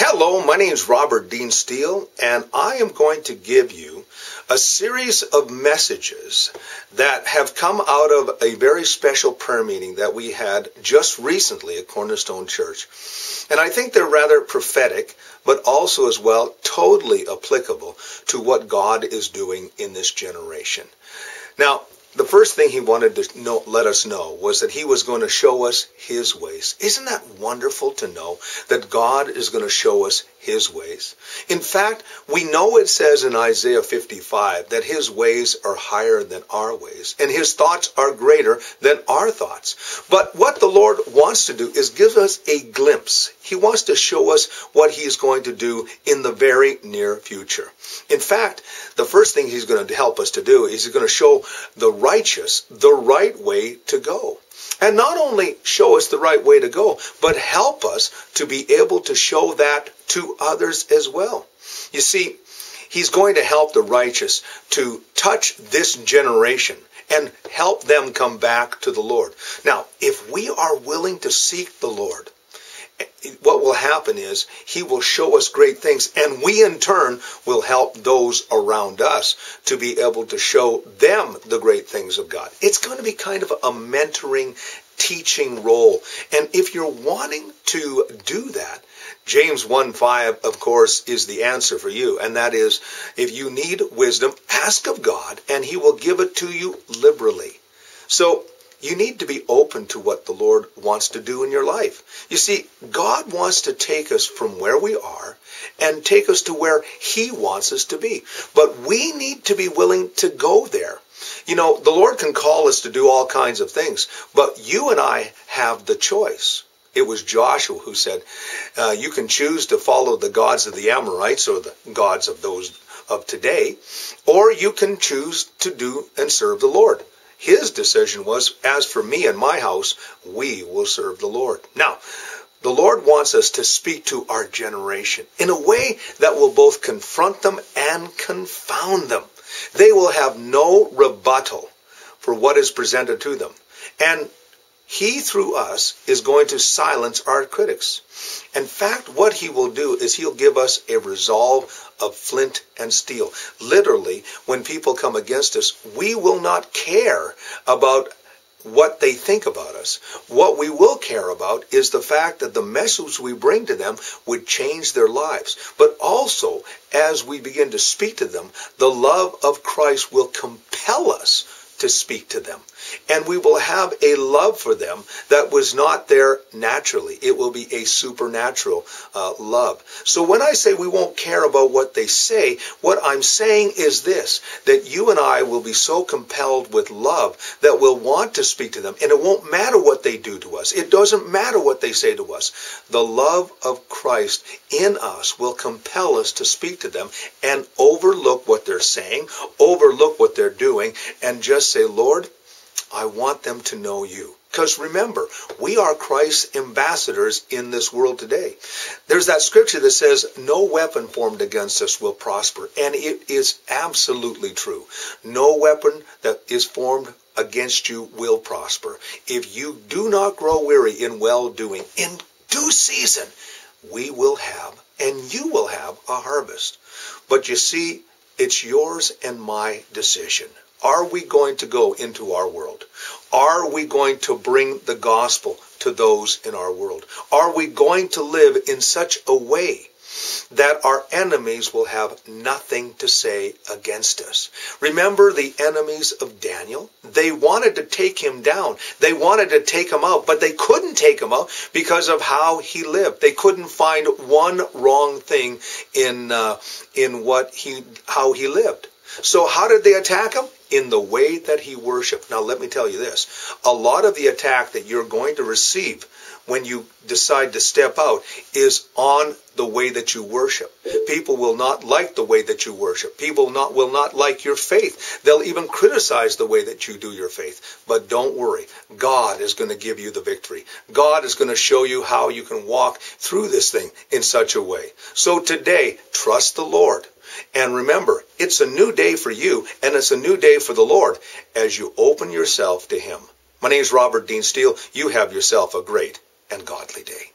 Hello, my name is Robert Dean Steele, and I am going to give you a series of messages that have come out of a very special prayer meeting that we had just recently at Cornerstone Church. And I think they're rather prophetic, but also as well totally applicable to what God is doing in this generation. Now, the first thing he wanted to let us know was that he was going to show us his ways. Isn't that wonderful to know that God is going to show us his ways? In fact, we know it says in Isaiah 55 that his ways are higher than our ways, and his thoughts are greater than our thoughts. But what the Lord wants to do is give us a glimpse. He wants to show us what he is going to do in the very near future. In fact, the first thing he's going to help us to do is he's going to show the righteous the right way to go. And not only show us the right way to go, but help us to be able to show that to others as well. You see, he's going to help the righteous to touch this generation and help them come back to the Lord. Now, if we are willing to seek the Lord, what will happen is he will show us great things, and we in turn will help those around us to be able to show them the great things of God. It's going to be kind of a mentoring, teaching role. And if you're wanting to do that, James 1:5, of course, is the answer for you. And that is, if you need wisdom, ask of God, and he will give it to you liberally. So you need to be open to what the Lord wants to do in your life. You see, God wants to take us from where we are and take us to where he wants us to be. But we need to be willing to go there. You know, the Lord can call us to do all kinds of things, but you and I have the choice. It was Joshua who said, you can choose to follow the gods of the Amorites or the gods of those of today, or you can choose to do and serve the Lord. His decision was, as for me and my house, we will serve the Lord. Now, the Lord wants us to speak to our generation in a way that will both confront them and confound them. They will have no rebuttal for what is presented to them. And he, through us, is going to silence our critics. In fact, what he will do is he'll give us a resolve of flint and steel. Literally, when people come against us, we will not care about what they think about us. What we will care about is the fact that the message we bring to them would change their lives. But also, as we begin to speak to them, the love of Christ will compel us to speak to them. And we will have a love for them that was not there naturally. It will be a supernatural love. So when I say we won't care about what they say, what I'm saying is this, that you and I will be so compelled with love that we'll want to speak to them. And it won't matter what they do to us. It doesn't matter what they say to us. The love of Christ in us will compel us to speak to them and overlook what they're saying, overlook what they're doing, and just say, Lord, I want them to know you. Because remember, we are Christ's ambassadors in this world today. There's that scripture that says, no weapon formed against us will prosper. And it is absolutely true. No weapon that is formed against you will prosper. If you do not grow weary in well-doing, in due season, we will have, and you will have, a harvest. But you see, it's yours and my decision. Are we going to go into our world? Are we going to bring the gospel to those in our world? Are we going to live in such a way that our enemies will have nothing to say against us? Remember the enemies of Daniel? They wanted to take him down. They wanted to take him out, but they couldn't take him out because of how he lived. They couldn't find one wrong thing in how he lived. So how did they attack him? In the way that he worshiped. Now let me tell you this. A lot of the attack that you're going to receive when you decide to step out is on the way that you worship. People will not like the way that you worship. People will not like your faith. They'll even criticize the way that you do your faith. But don't worry. God is going to give you the victory. God is going to show you how you can walk through this thing in such a way. So today, trust the Lord. And remember, it's a new day for you, and it's a new day for the Lord as you open yourself to him. My name is Robert Dean Steele. You have yourself a great and godly day.